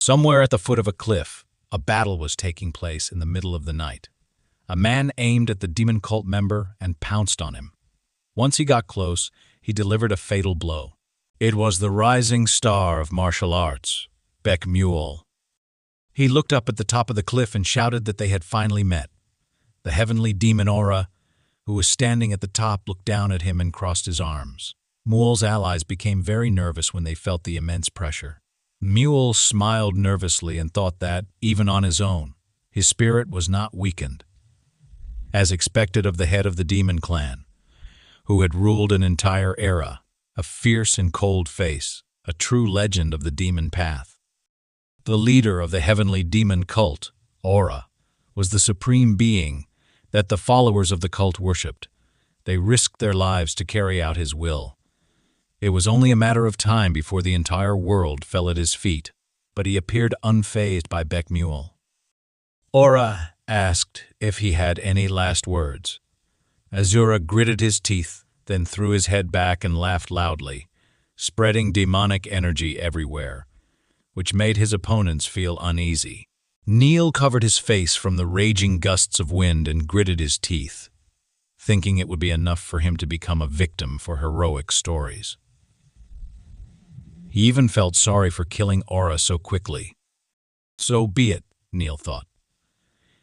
Somewhere at the foot of a cliff, a battle was taking place in the middle of the night. A man aimed at the demon cult member and pounced on him. Once he got close, he delivered a fatal blow. It was the rising star of martial arts, Baek Mule. He looked up at the top of the cliff and shouted that they had finally met. The heavenly demon Aura, who was standing at the top, looked down at him and crossed his arms. Mule's allies became very nervous when they felt the immense pressure. Mule smiled nervously and thought that, even on his own, his spirit was not weakened. As expected of the head of the demon clan, who had ruled an entire era, a fierce and cold face, a true legend of the demon path. The leader of the heavenly demon cult, Aura, was the supreme being that the followers of the cult worshipped. They risked their lives to carry out his will. It was only a matter of time before the entire world fell at his feet, but he appeared unfazed by Baek Mule. Aura asked if he had any last words. Asura gritted his teeth, then threw his head back and laughed loudly, spreading demonic energy everywhere, which made his opponents feel uneasy. Neil covered his face from the raging gusts of wind and gritted his teeth, thinking it would be enough for him to become a victim for heroic stories. He even felt sorry for killing Aura so quickly. So be it, Neil thought.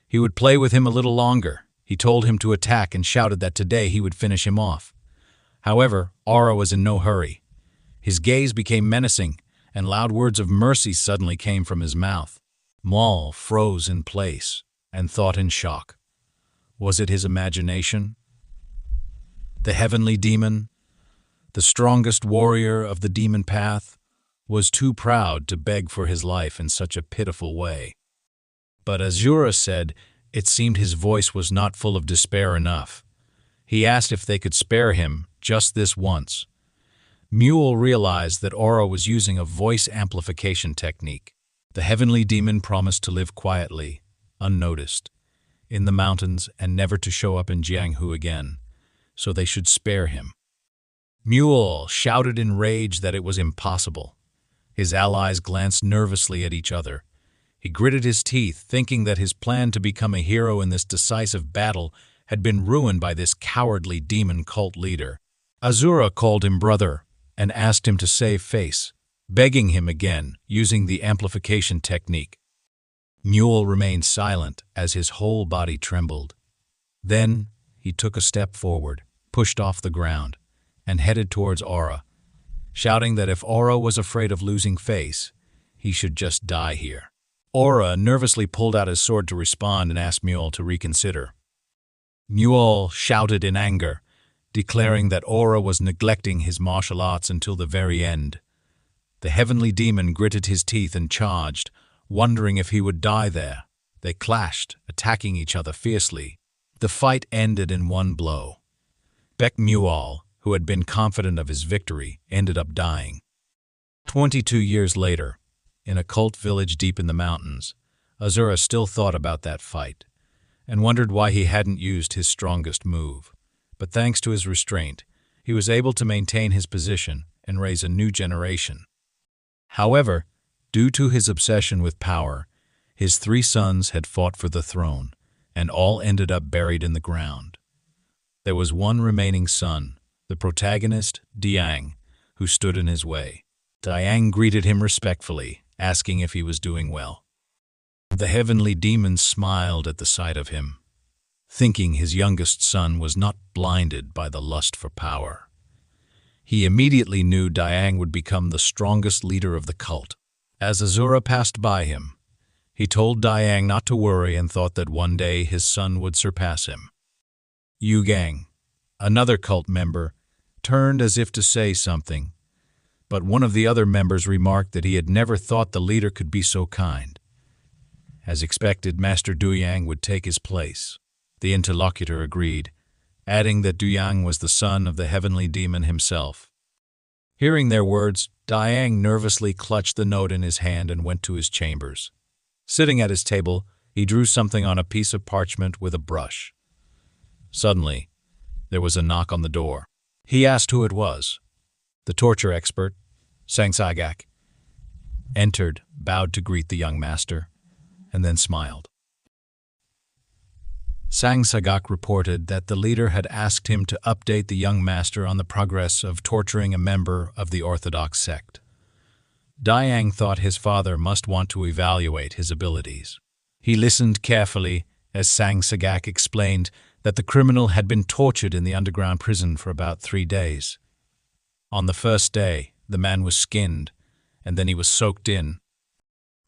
He would play with him a little longer. He told him to attack and shouted that today he would finish him off. However, Aura was in no hurry. His gaze became menacing, and loud words of mercy suddenly came from his mouth. Maul froze in place and thought in shock. Was it his imagination? The heavenly demon, the strongest warrior of the demon path, was too proud to beg for his life in such a pitiful way. But Asura said it seemed his voice was not full of despair enough. He asked if they could spare him just this once. Mule realized that Aura was using a voice amplification technique. The heavenly demon promised to live quietly, unnoticed, in the mountains and never to show up in Jianghu again, so they should spare him. Mule shouted in rage that it was impossible. His allies glanced nervously at each other. He gritted his teeth, thinking that his plan to become a hero in this decisive battle had been ruined by this cowardly demon cult leader. Asura called him brother and asked him to save face, begging him again, using the amplification technique. Mule remained silent as his whole body trembled. Then he took a step forward, pushed off the ground, and headed towards Aura, shouting that if Aura was afraid of losing face, he should just die here. Aura nervously pulled out his sword to respond and asked Mule to reconsider. Mule shouted in anger, declaring that Aura was neglecting his martial arts until the very end. The heavenly demon gritted his teeth and charged, wondering if he would die there. They clashed, attacking each other fiercely. The fight ended in one blow. Baek Mule, who had been confident of his victory, ended up dying. 22 years later, in a cult village deep in the mountains, Asura still thought about that fight and wondered why he hadn't used his strongest move. But thanks to his restraint, he was able to maintain his position and raise a new generation. However, due to his obsession with power, his 3 sons had fought for the throne, and all ended up buried in the ground. There was one remaining son, the protagonist, Diang, who stood in his way. Diang greeted him respectfully, asking if he was doing well. The heavenly demon smiled at the sight of him, thinking his youngest son was not blinded by the lust for power. He immediately knew Diang would become the strongest leader of the cult. As Asura passed by him, he told Diang not to worry and thought that one day his son would surpass him. Yugang, another cult member, turned as if to say something, but one of the other members remarked that he had never thought the leader could be so kind. As expected, Master Duyang would take his place. The interlocutor agreed, adding that Duyang was the son of the heavenly demon himself. Hearing their words, Diang nervously clutched the note in his hand and went to his chambers. Sitting at his table, he drew something on a piece of parchment with a brush. Suddenly, there was a knock on the door. He asked who it was. The torture expert, Sang Sagak. entered, bowed to greet the young master, and then smiled. Sang Sagak reported that the leader had asked him to update the young master on the progress of torturing a member of the Orthodox sect. Diang thought his father must want to evaluate his abilities. He listened carefully as Sang Sagak explained that the criminal had been tortured in the underground prison for about 3 days. On the first day, the man was skinned, and then he was soaked in.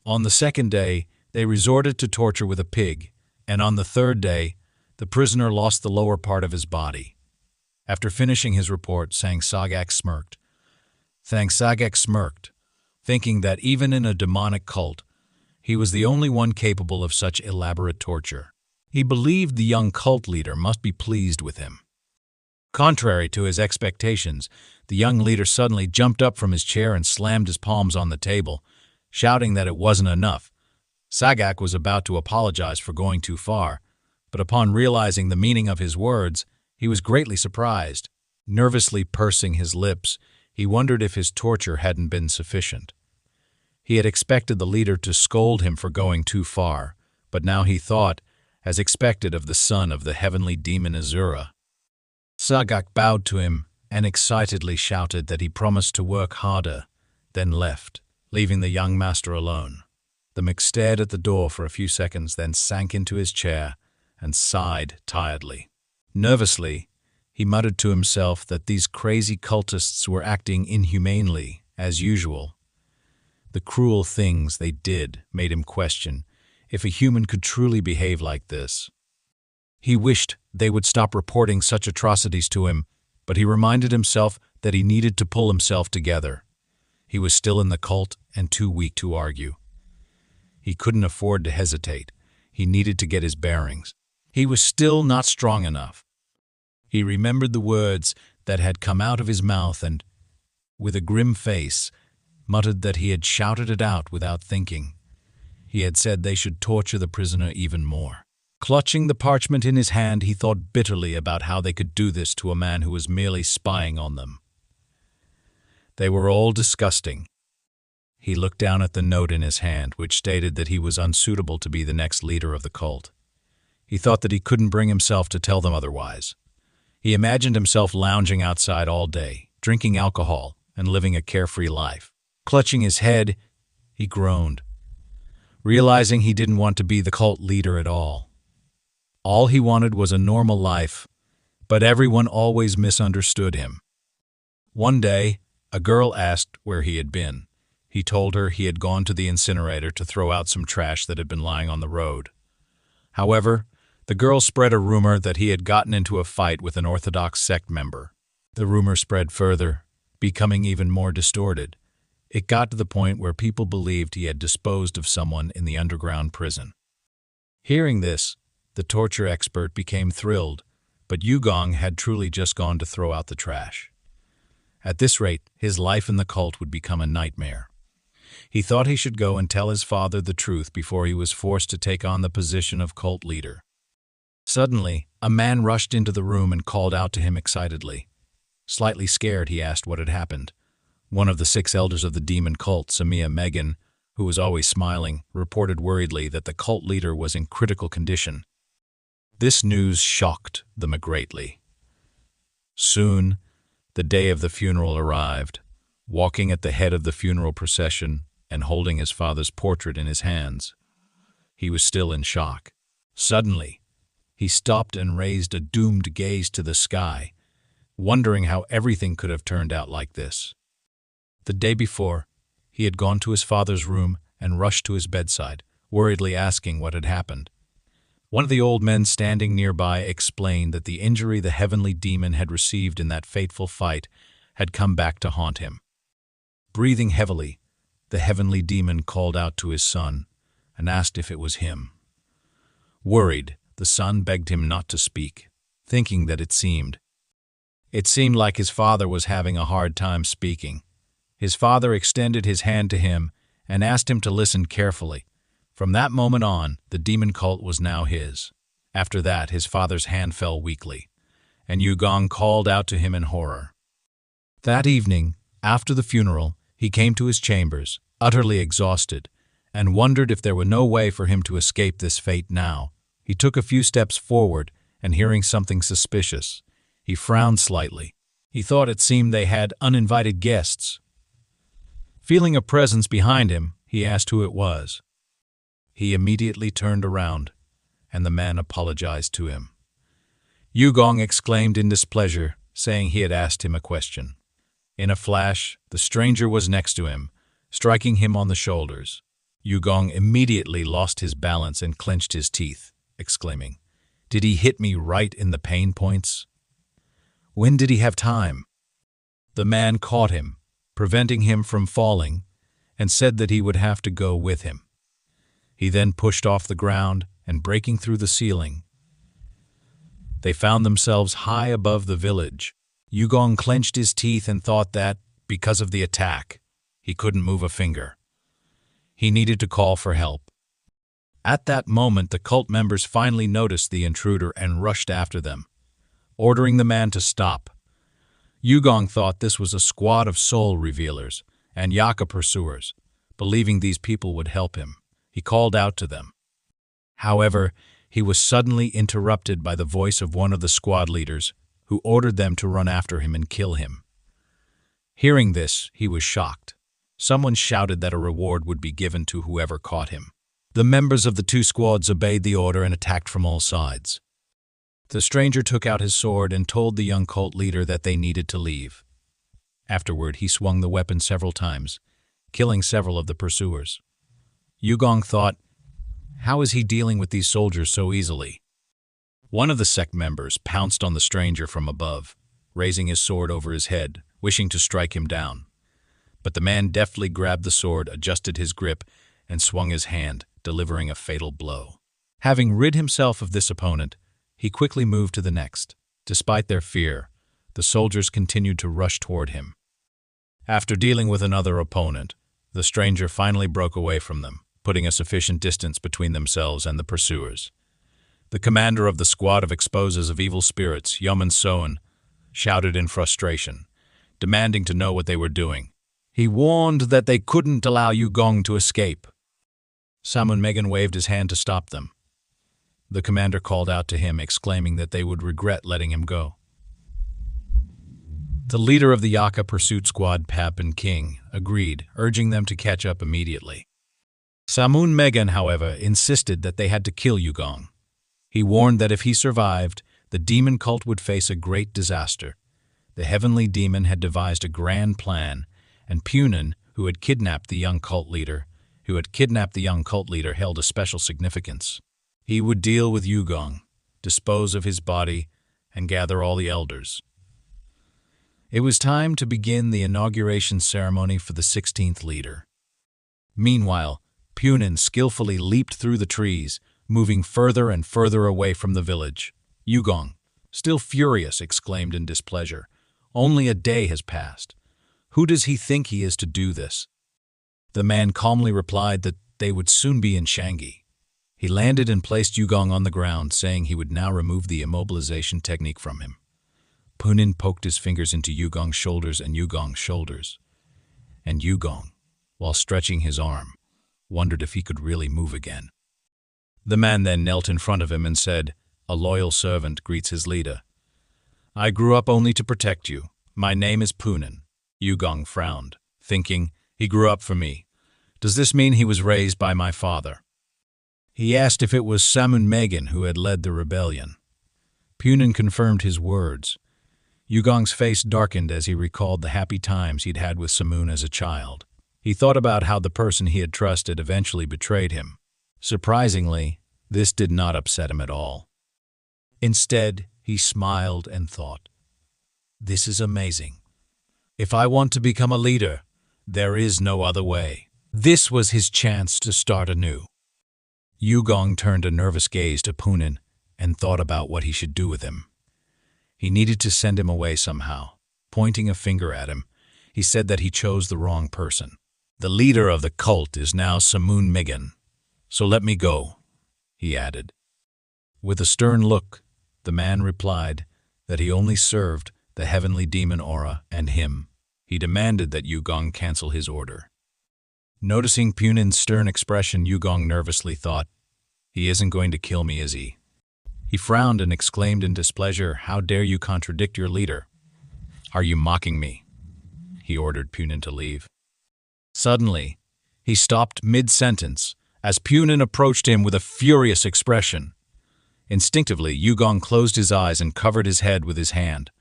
On the second day, they resorted to torture with a pig, and on the third day, the prisoner lost the lower part of his body. After finishing his report, Sang Sagak smirked. Thinking that even in a demonic cult, he was the only one capable of such elaborate torture. He believed the young cult leader must be pleased with him. Contrary to his expectations, the young leader suddenly jumped up from his chair and slammed his palms on the table, shouting that it wasn't enough. Sagak was about to apologize for going too far, but upon realizing the meaning of his words, he was greatly surprised. Nervously pursing his lips, he wondered if his torture hadn't been sufficient. He had expected the leader to scold him for going too far, but now he thought, as expected of the son of the heavenly demon Asura. Sagak bowed to him and excitedly shouted that he promised to work harder, then left, leaving the young master alone. The mix stared at the door for a few seconds, then sank into his chair and sighed tiredly. Nervously, he muttered to himself that these crazy cultists were acting inhumanely, as usual. The cruel things they did made him question if a human could truly behave like this. He wished they would stop reporting such atrocities to him, but he reminded himself that he needed to pull himself together. He was still in the cult and too weak to argue. He couldn't afford to hesitate. He needed to get his bearings. He was still not strong enough. He remembered the words that had come out of his mouth and, with a grim face, muttered that he had shouted it out without thinking. He had said they should torture the prisoner even more. Clutching the parchment in his hand, he thought bitterly about how they could do this to a man who was merely spying on them. They were all disgusting. He looked down at the note in his hand, which stated that he was unsuitable to be the next leader of the cult. He thought that he couldn't bring himself to tell them otherwise. He imagined himself lounging outside all day, drinking alcohol, and living a carefree life. Clutching his head, he groaned, realizing he didn't want to be the cult leader at all. All he wanted was a normal life, but everyone always misunderstood him. One day, a girl asked where he had been. He told her he had gone to the incinerator to throw out some trash that had been lying on the road. However, the girl spread a rumor that he had gotten into a fight with an Orthodox sect member. The rumor spread further, becoming even more distorted. It got to the point where people believed he had disposed of someone in the underground prison. Hearing this, the torture expert became thrilled, but Yugong had truly just gone to throw out the trash. At this rate, his life in the cult would become a nightmare. He thought he should go and tell his father the truth before he was forced to take on the position of cult leader. Suddenly, a man rushed into the room and called out to him excitedly. Slightly scared, he asked what had happened. One of the 6 elders of the demon cult, Samia Megan, who was always smiling, reported worriedly that the cult leader was in critical condition. This news shocked them greatly. Soon, the day of the funeral arrived. Walking at the head of the funeral procession and holding his father's portrait in his hands, he was still in shock. Suddenly, he stopped and raised a doomed gaze to the sky, wondering how everything could have turned out like this. The day before, he had gone to his father's room and rushed to his bedside, worriedly asking what had happened. One of the old men standing nearby explained that the injury the heavenly demon had received in that fateful fight had come back to haunt him. Breathing heavily, the heavenly demon called out to his son and asked if it was him. Worried, the son begged him not to speak, thinking that it seemed like his father was having a hard time speaking. His father extended his hand to him and asked him to listen carefully. From that moment on, the demon cult was now his. After that, his father's hand fell weakly, and Yugong called out to him in horror. That evening, after the funeral, he came to his chambers utterly exhausted, and wondered if there were no way for him to escape this fate now. He took a few steps forward, and hearing something suspicious, he frowned slightly. He thought it seemed they had uninvited guests. Feeling a presence behind him, he asked who it was. He immediately turned around, and the man apologized to him. Yugong exclaimed in displeasure, saying he had asked him a question. In a flash, the stranger was next to him, striking him on the shoulders. Yugong immediately lost his balance and clenched his teeth, exclaiming, "Did he hit me right in the pain points? When did he have time?" The man caught him, preventing him from falling, and said that he would have to go with him. He then pushed off the ground and, breaking through the ceiling, they found themselves high above the village. Yugong clenched his teeth and thought that, because of the attack, he couldn't move a finger. He needed to call for help. At that moment, the cult members finally noticed the intruder and rushed after them, ordering the man to stop. Yugong thought this was a squad of soul revealers and Yaka pursuers. Believing these people would help him, he called out to them. However, he was suddenly interrupted by the voice of one of the squad leaders, who ordered them to run after him and kill him. Hearing this, he was shocked. Someone shouted that a reward would be given to whoever caught him. The members of the two squads obeyed the order and attacked from all sides. The stranger took out his sword and told the young cult leader that they needed to leave. Afterward, he swung the weapon several times, killing several of the pursuers. Yugong thought, how is he dealing with these soldiers so easily? One of the sect members pounced on the stranger from above, raising his sword over his head, wishing to strike him down. But the man deftly grabbed the sword, adjusted his grip, and swung his hand, delivering a fatal blow. Having rid himself of this opponent, he quickly moved to the next. Despite their fear, the soldiers continued to rush toward him. After dealing with another opponent, the stranger finally broke away from them, putting a sufficient distance between themselves and the pursuers. The commander of the squad of exposers of evil spirits, Yeoman Soen, shouted in frustration, demanding to know what they were doing. He warned that they couldn't allow Yugong to escape. Samun Megan waved his hand to stop them. The commander called out to him, exclaiming that they would regret letting him go. The leader of the Yaka pursuit squad, Pap and King, agreed, urging them to catch up immediately. Samun Megan, however, insisted that they had to kill Yugong. He warned that if he survived, the demon cult would face a great disaster. The heavenly demon had devised a grand plan, and Punin, who had kidnapped the young cult leader, held a special significance. He would deal with Yugong, dispose of his body, and gather all the elders. It was time to begin the inauguration ceremony for the 16th leader. Meanwhile, Punin skillfully leaped through the trees, moving further and further away from the village. Yugong, still furious, exclaimed in displeasure, "Only a day has passed. Who does he think he is to do this?" The man calmly replied that they would soon be in Shangi. He landed and placed Yugong on the ground, saying he would now remove the immobilization technique from him. Punin poked his fingers into Yugong's shoulders, and Yugong, while stretching his arm, wondered if he could really move again. The man then knelt in front of him and said, "A loyal servant greets his leader. I grew up only to protect you. My name is Punin." Yugong frowned, thinking, he grew up for me. Does this mean he was raised by my father? He asked if it was Samun Megan who had led the rebellion. Punin confirmed his words. Yugong's face darkened as he recalled the happy times he'd had with Samun as a child. He thought about how the person he had trusted eventually betrayed him. Surprisingly, this did not upset him at all. Instead, he smiled and thought, "This is amazing. If I want to become a leader, there is no other way." This was his chance to start anew. Yugong turned a nervous gaze to Punin and thought about what he should do with him. He needed to send him away somehow. Pointing a finger at him, he said that he chose the wrong person. "The leader of the cult is now Samun Megan, so let me go," he added. With a stern look, the man replied that he only served the heavenly demon Aura and him. He demanded that Yugong cancel his order. Noticing Punin's stern expression, Yugong nervously thought, "He isn't going to kill me, is he?" He frowned and exclaimed in displeasure, "How dare you contradict your leader? Are you mocking me?" He ordered Punin to leave. Suddenly, he stopped mid-sentence as Punin approached him with a furious expression. Instinctively, Yugong closed his eyes and covered his head with his hand.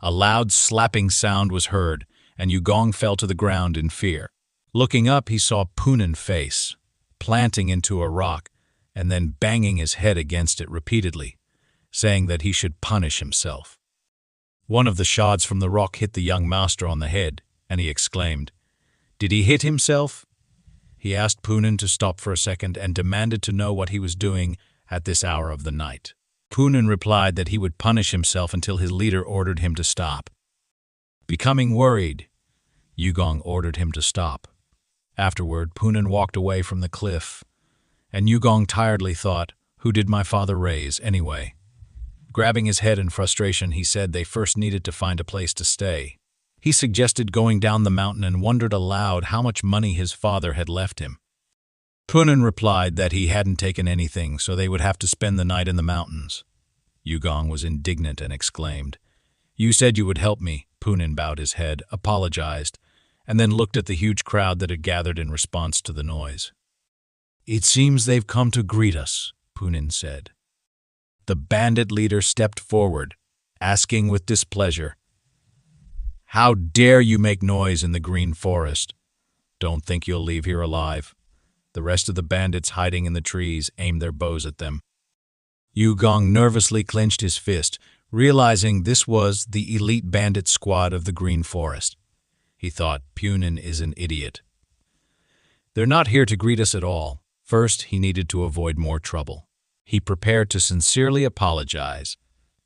A loud slapping sound was heard, and Yugong fell to the ground in fear. Looking up, he saw Punin face, planting into a rock, and then banging his head against it repeatedly, saying that he should punish himself. One of the shards from the rock hit the young master on the head, and he exclaimed, "Did he hit himself?" He asked Punin to stop for a second and demanded to know what he was doing at this hour of the night. Punin replied that he would punish himself until his leader ordered him to stop. Becoming worried, Yugong ordered him to stop. Afterward, Punin walked away from the cliff, and Yugong tiredly thought, "Who did my father raise, anyway?" Grabbing his head in frustration, he said they first needed to find a place to stay. He suggested going down the mountain and wondered aloud how much money his father had left him. Punin replied that he hadn't taken anything, so they would have to spend the night in the mountains. Yugong was indignant and exclaimed, "You said you would help me." Punin bowed his head, apologized, and then looked at the huge crowd that had gathered in response to the noise. "It seems they've come to greet us," Punin said. The bandit leader stepped forward, asking with displeasure, "How dare you make noise in the green forest? Don't think you'll leave here alive." The rest of the bandits hiding in the trees aimed their bows at them. Yugong nervously clenched his fist, realizing this was the elite bandit squad of the green forest. He thought, Punin is an idiot. They're not here to greet us at all. First, he needed to avoid more trouble. He prepared to sincerely apologize,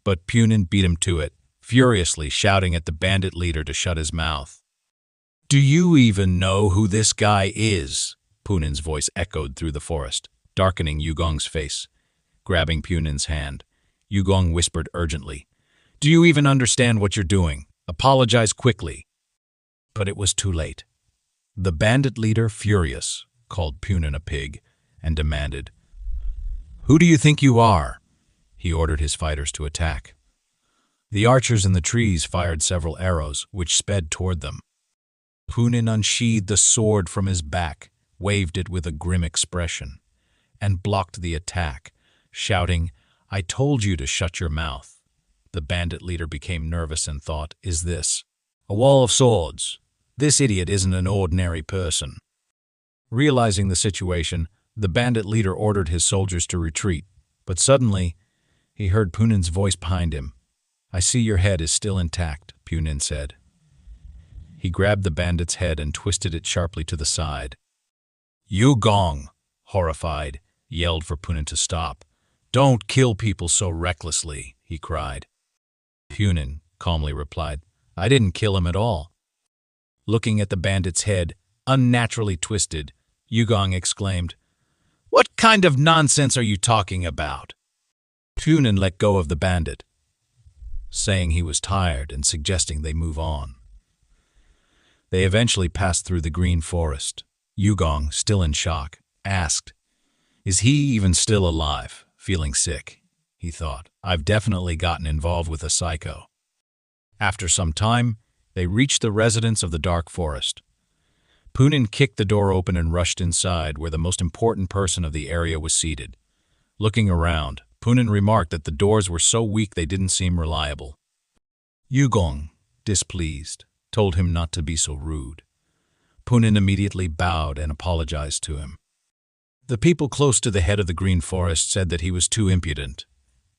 but Punin beat him to it, furiously shouting at the bandit leader to shut his mouth. "Do you even know who this guy is?" Punin's voice echoed through the forest, darkening Yugong's face. Grabbing Punin's hand, Yugong whispered urgently, "Do you even understand what you're doing? Apologize quickly." But it was too late. The bandit leader, furious, called Punin a pig and demanded, "Who do you think you are?" He ordered his fighters to attack. The archers in the trees fired several arrows, which sped toward them. Punin unsheathed the sword from his back, waved it with a grim expression, and blocked the attack, shouting, "I told you to shut your mouth." The bandit leader became nervous and thought, "Is this a wall of swords? This idiot isn't an ordinary person." Realizing the situation, the bandit leader ordered his soldiers to retreat, but suddenly he heard Punin's voice behind him. "I see your head is still intact," Punin said. He grabbed the bandit's head and twisted it sharply to the side. Yugong, horrified, yelled for Punin to stop. "Don't kill people so recklessly," he cried. Punin calmly replied, "I didn't kill him at all." Looking at the bandit's head, unnaturally twisted, Yugong exclaimed, "What kind of nonsense are you talking about?" Punin let go of the bandit, saying he was tired and suggesting they move on. They eventually passed through the green forest. Yugong, still in shock, asked, "Is he even still alive?" Feeling sick, he thought, "I've definitely gotten involved with a psycho." After some time, they reached the residence of the dark forest. Punin kicked the door open and rushed inside, where the most important person of the area was seated. Looking around, Punin remarked that the doors were so weak they didn't seem reliable. Yugong, displeased, told him not to be so rude. Punin immediately bowed and apologized to him. The people close to the head of the green forest said that he was too impudent.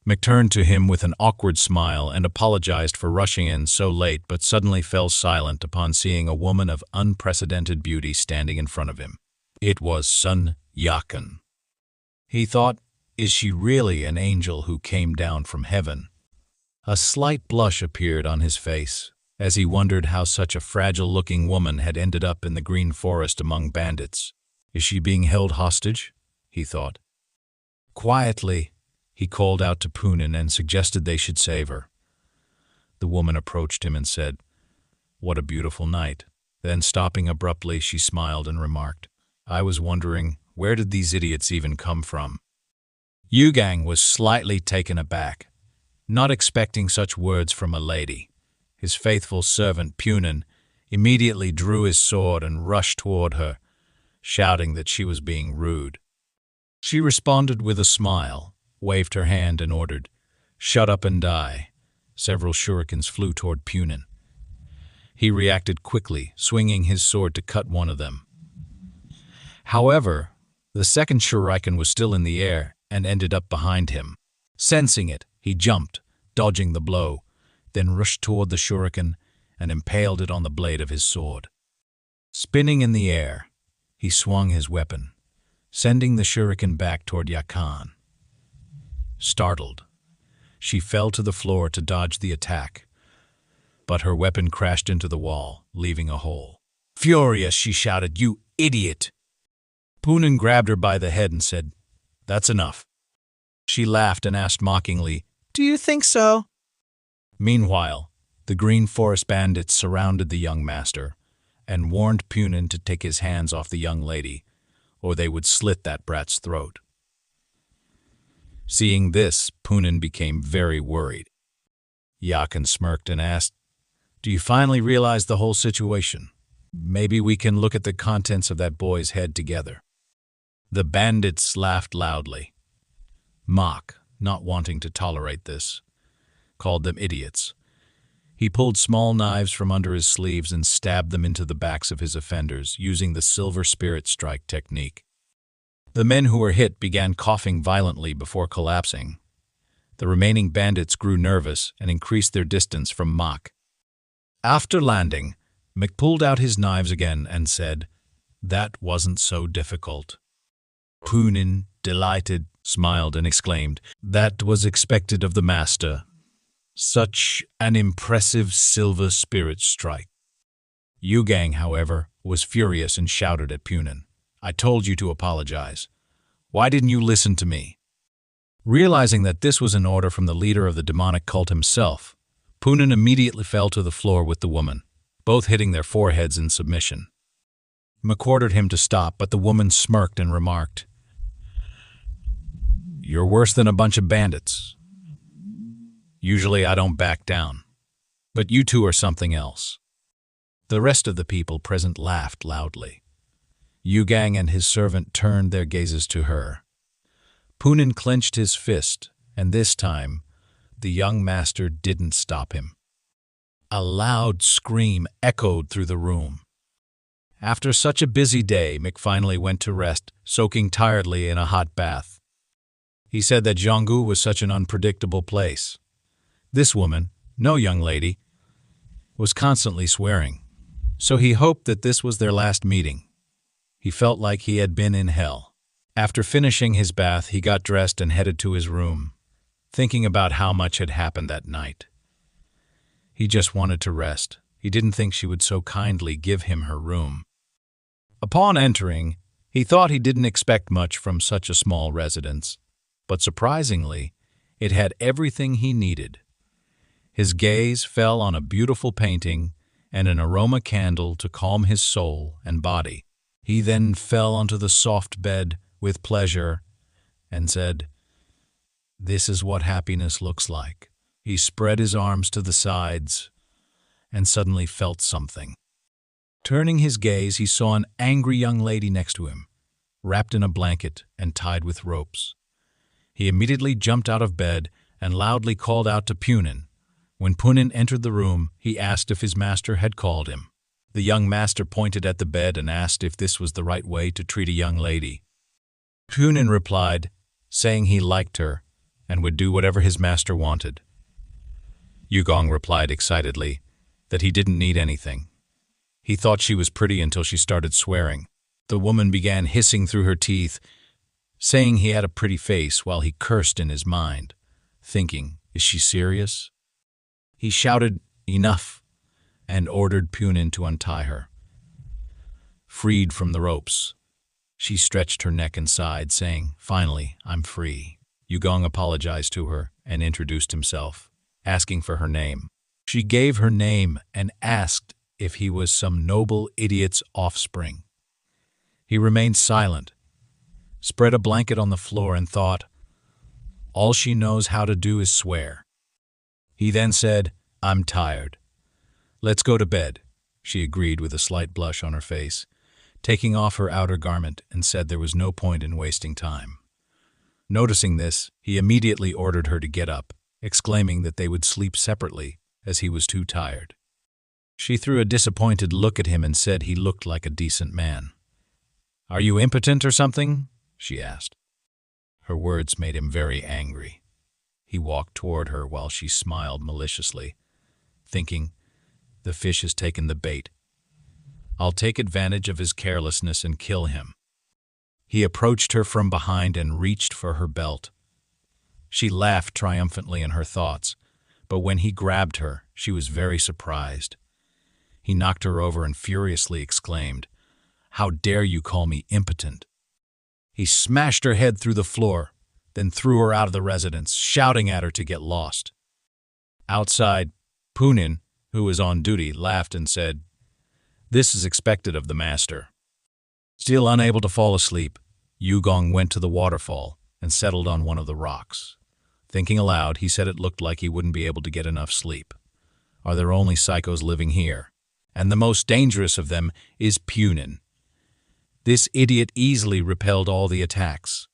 Mick turned to him with an awkward smile and apologized for rushing in so late, but suddenly fell silent upon seeing a woman of unprecedented beauty standing in front of him. It was Sun Yakan. He thought, "Is she really an angel who came down from heaven?" A slight blush appeared on his face as he wondered how such a fragile-looking woman had ended up in the green forest among bandits. "Is she being held hostage?" he thought. Quietly, he called out to Punin and suggested they should save her. The woman approached him and said, "What a beautiful night. Then, stopping abruptly, she smiled and remarked, "I was wondering, where did these idiots even come from?" Yugang was slightly taken aback, not expecting such words from a lady. His faithful servant, Punin, immediately drew his sword and rushed toward her, shouting that she was being rude. She responded with a smile, waved her hand, and ordered, "Shut up and die." Several shurikens flew toward Punin. He reacted quickly, swinging his sword to cut one of them. However, the second shuriken was still in the air and ended up behind him. Sensing it, he jumped, dodging the blow, then rushed toward the shuriken and impaled it on the blade of his sword. Spinning in the air, he swung his weapon, sending the shuriken back toward Yakan. Startled, she fell to the floor to dodge the attack, but her weapon crashed into the wall, leaving a hole. Furious, she shouted, "You idiot!" Punin grabbed her by the head and said, "That's enough." She laughed and asked mockingly, "Do you think so?" Meanwhile, the Green Forest bandits surrounded the young master and warned Punin to take his hands off the young lady, or they would slit that brat's throat. Seeing this, Punin became very worried. Yakan smirked and asked, "Do you finally realize the whole situation? Maybe we can look at the contents of that boy's head together." The bandits laughed loudly. Mok, not wanting to tolerate this, called them idiots. He pulled small knives from under his sleeves and stabbed them into the backs of his offenders, using the silver spirit strike technique. The men who were hit began coughing violently before collapsing. The remaining bandits grew nervous and increased their distance from Mok. After landing, Mick pulled out his knives again and said, "That wasn't so difficult." Punin, delighted, smiled and exclaimed, "That was expected of the master. Such an impressive silver spirit strike." Yugang, however, was furious and shouted at Punin, "I told you to apologize. Why didn't you listen to me?" Realizing that this was an order from the leader of the demonic cult himself, Punin immediately fell to the floor with the woman, both hitting their foreheads in submission. Mick ordered him to stop, but the woman smirked and remarked, "You're worse than a bunch of bandits. Usually I don't back down, but you two are something else." The rest of the people present laughed loudly. Yugang and his servant turned their gazes to her. Punin clenched his fist, and this time, the young master didn't stop him. A loud scream echoed through the room. After such a busy day, Mick finally went to rest, soaking tiredly in a hot bath. He said that Jianghu was such an unpredictable place. This woman, no young lady, was constantly swearing, so he hoped that this was their last meeting. He felt like he had been in hell. After finishing his bath, he got dressed and headed to his room, thinking about how much had happened that night. He just wanted to rest. He didn't think she would so kindly give him her room. Upon entering, he thought he didn't expect much from such a small residence, but surprisingly, it had everything he needed. His gaze fell on a beautiful painting and an aroma candle to calm his soul and body. He then fell onto the soft bed with pleasure and said, "This is what happiness looks like." He spread his arms to the sides and suddenly felt something. Turning his gaze, he saw an angry young lady next to him, wrapped in a blanket and tied with ropes. He immediately jumped out of bed and loudly called out to Punin. When Punin entered the room, he asked if his master had called him. The young master pointed at the bed and asked if this was the right way to treat a young lady. Punin replied, saying he liked her and would do whatever his master wanted. Yugang replied excitedly that he didn't need anything. He thought she was pretty until she started swearing. The woman began hissing through her teeth, saying he had a pretty face while he cursed in his mind, thinking, "Is she serious?" He shouted, "Enough," and ordered Punin to untie her. Freed from the ropes, she stretched her neck and sighed, saying, "Finally, I'm free." Yugang apologized to her and introduced himself, asking for her name. She gave her name and asked if he was some noble idiot's offspring. He remained silent, spread a blanket on the floor, and thought, all she knows how to do is swear. He then said, I'm tired. Let's go to bed, she agreed with a slight blush on her face, taking off her outer garment, and said there was no point in wasting time. Noticing this, he immediately ordered her to get up, exclaiming that they would sleep separately, as he was too tired. She threw a disappointed look at him and said he looked like a decent man. Are you impotent or something? She asked. Her words made him very angry. He walked toward her while she smiled maliciously, thinking, the fish has taken the bait. I'll take advantage of his carelessness and kill him. He approached her from behind and reached for her belt. She laughed triumphantly in her thoughts, but when he grabbed her, she was very surprised. He knocked her over and furiously exclaimed, How dare you call me impotent? He smashed her head through the floor, then threw her out of the residence, shouting at her to get lost. Outside, Poonin, who was on duty, laughed and said, This is expected of the master. Still unable to fall asleep, Yugong went to the waterfall and settled on one of the rocks. Thinking aloud, he said it looked like he wouldn't be able to get enough sleep. Are there only psychos living here? And the most dangerous of them is Poonin. This idiot easily repelled all the attacks.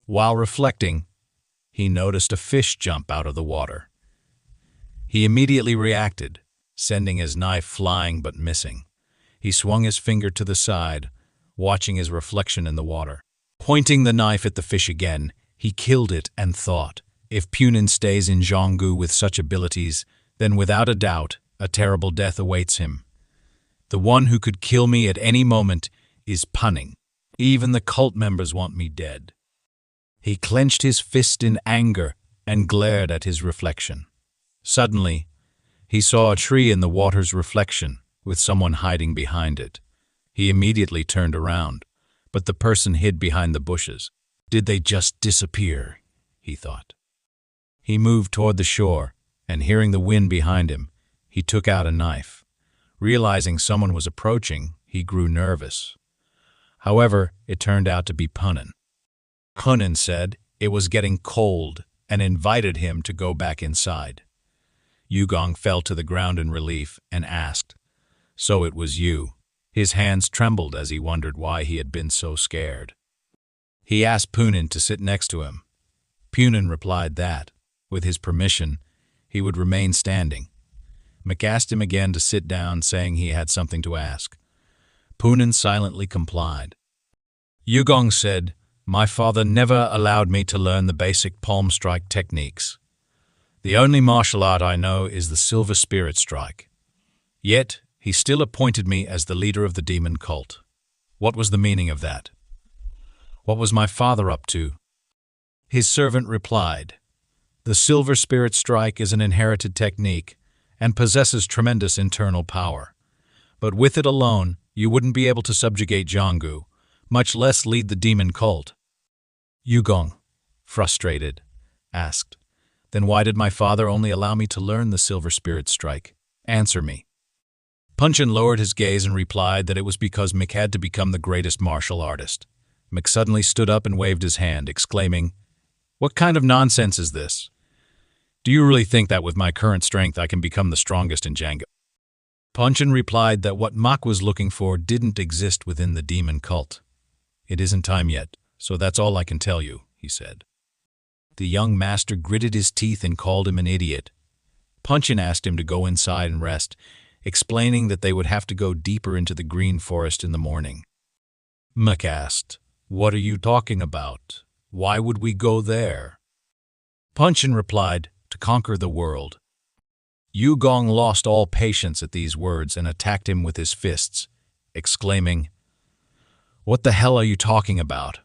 While reflecting, he noticed a fish jump out of the water. He immediately reacted, sending his knife flying but missing. He swung his finger to the side, watching his reflection in the water. Pointing the knife at the fish again, he killed it and thought, if Poonin stays in Jianghu with such abilities, then without a doubt, a terrible death awaits him. The one who could kill me at any moment is punning. Even the cult members want me dead. He clenched his fist in anger and glared at his reflection. Suddenly, he saw a tree in the water's reflection, with someone hiding behind it. He immediately turned around, but the person hid behind the bushes. Did they just disappear? He thought. He moved toward the shore, and hearing the wind behind him, he took out a knife. Realizing someone was approaching, he grew nervous. However, it turned out to be Poonin. Poonin said it was getting cold and invited him to go back inside. Yugong fell to the ground in relief and asked, So it was you? His hands trembled as he wondered why he had been so scared. He asked Poonin to sit next to him. Poonin replied that, with his permission, he would remain standing. Mick asked him again to sit down, saying he had something to ask. Poonin silently complied. Yugong said, My father never allowed me to learn the basic palm strike techniques. The only martial art I know is the silver spirit strike. Yet, he still appointed me as the leader of the demon cult. What was the meaning of that? What was my father up to? His servant replied, The silver spirit strike is an inherited technique and possesses tremendous internal power. But with it alone, you wouldn't be able to subjugate Jianghu, much less lead the demon cult. Yugong, frustrated, asked, Then why did my father only allow me to learn the silver spirit strike? Answer me. Poong Cheon lowered his gaze and replied that it was because Mick had to become the greatest martial artist. Mick suddenly stood up and waved his hand, exclaiming, What kind of nonsense is this? Do you really think that with my current strength I can become the strongest in Jianghu? Poong Cheon replied that what Mak was looking for didn't exist within the demon cult. It isn't time yet, so that's all I can tell you, he said. The young master gritted his teeth and called him an idiot. Poong Cheon asked him to go inside and rest, explaining that they would have to go deeper into the green forest in the morning. Mak asked, What are you talking about? Why would we go there? Poong Cheon replied, To conquer the world. Yugong lost all patience at these words and attacked him with his fists, exclaiming, What the hell are you talking about?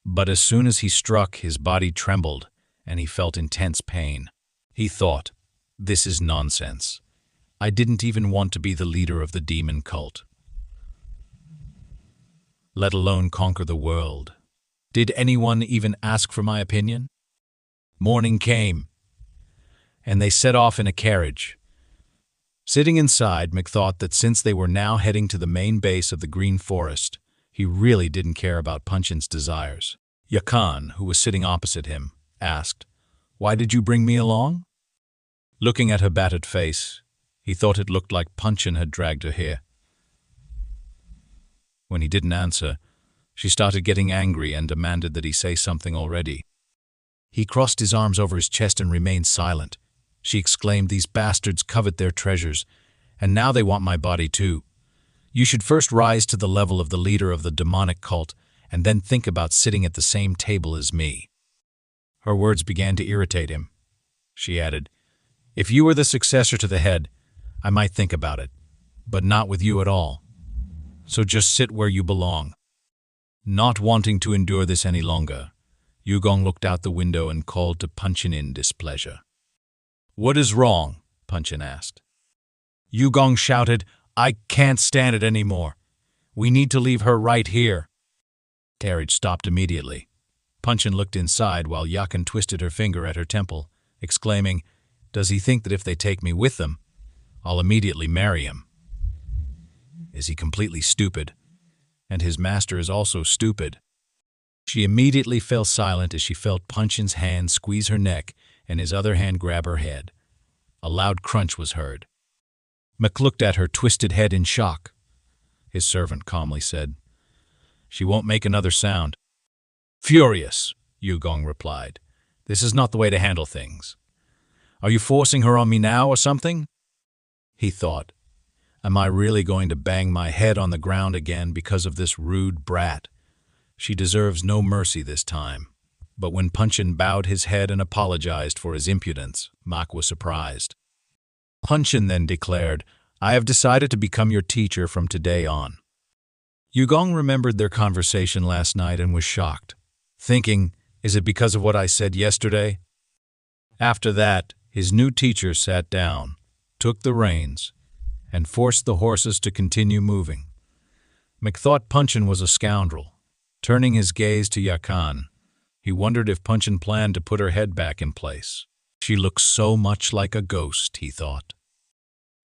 But as soon as he struck, his body trembled, and he felt intense pain. He thought, This is nonsense. I didn't even want to be the leader of the demon cult, let alone conquer the world. Did anyone even ask for my opinion? Morning came, and they set off in a carriage. Sitting inside, Mick thought that since they were now heading to the main base of the Green Forest, he really didn't care about Punchin's desires. Yakan, who was sitting opposite him, asked, "Why did you bring me along?" Looking at her battered face, he thought it looked like Punchin had dragged her here. When he didn't answer, she started getting angry and demanded that he say something already. He crossed his arms over his chest and remained silent. She exclaimed, "These bastards covet their treasures, and now they want my body too. You should first rise to the level of the leader of the demonic cult and then think about sitting at the same table as me." Her words began to irritate him. She added, "If you were the successor to the head, I might think about it, but not with you at all. So just sit where you belong." Not wanting to endure this any longer, Yugong looked out the window and called to Punchin in displeasure. "What is wrong?" Punchin asked. Yugong shouted, "I can't stand it anymore. We need to leave her right here." Carriage stopped immediately. Punchin looked inside while Yakan twisted her finger at her temple, exclaiming, "Does he think that if they take me with them, I'll immediately marry him? Is he completely stupid? And his master is also stupid." She immediately fell silent as she felt Punchin's hand squeeze her neck and his other hand grab her head. A loud crunch was heard. Mick looked at her twisted head in shock. His servant calmly said, "She won't make another sound." "Furious," Yugong replied. "This is not the way to handle things. Are you forcing her on me now or something?" He thought, "Am I really going to bang my head on the ground again because of this rude brat? She deserves no mercy this time." But when Punchin bowed his head and apologized for his impudence, Mak was surprised. Punchin then declared, "I have decided to become your teacher from today on." Yugong remembered their conversation last night and was shocked, thinking, "Is it because of what I said yesterday?" After that, his new teacher sat down, took the reins, and forced the horses to continue moving. Mick thought Punchin was a scoundrel. Turning his gaze to Yakan, he wondered if Punchin planned to put her head back in place. She looked so much like a ghost, he thought.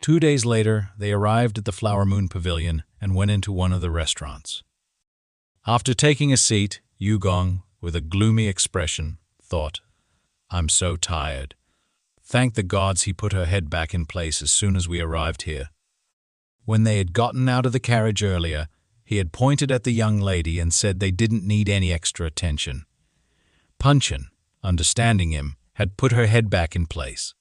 2 days later, they arrived at the Flower Moon Pavilion and went into one of the restaurants. After taking a seat, Yugong, with a gloomy expression, thought, "I'm so tired. Thank the gods he put her head back in place as soon as we arrived here." When they had gotten out of the carriage earlier, he had pointed at the young lady and said they didn't need any extra attention. Punchin, understanding him, had put her head back in place.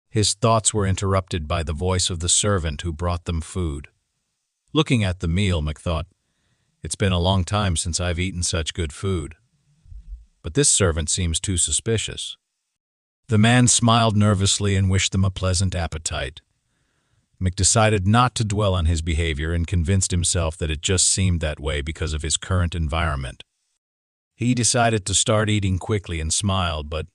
His thoughts were interrupted by the voice of the servant who brought them food. Looking at the meal, Mick thought, "It's been a long time since I've eaten such good food. But this servant seems too suspicious." The man smiled nervously and wished them a pleasant appetite. Mick decided not to dwell on his behavior and convinced himself that it just seemed that way because of his current environment. He decided to start eating quickly and smiled, but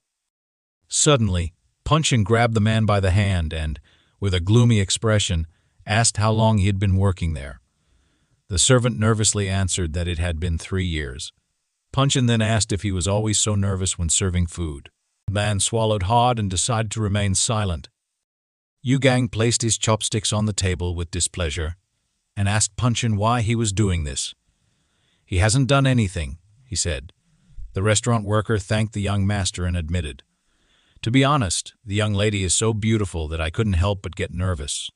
suddenly, Punchin grabbed the man by the hand and, with a gloomy expression, asked how long he had been working there. The servant nervously answered that it had been 3 years. Punchin then asked if he was always so nervous when serving food. The man swallowed hard and decided to remain silent. Yugong placed his chopsticks on the table with displeasure and asked Punchin why he was doing this. "He hasn't done anything," he said. The restaurant worker thanked the young master and admitted, "To be honest, the young lady is so beautiful that I couldn't help but get nervous."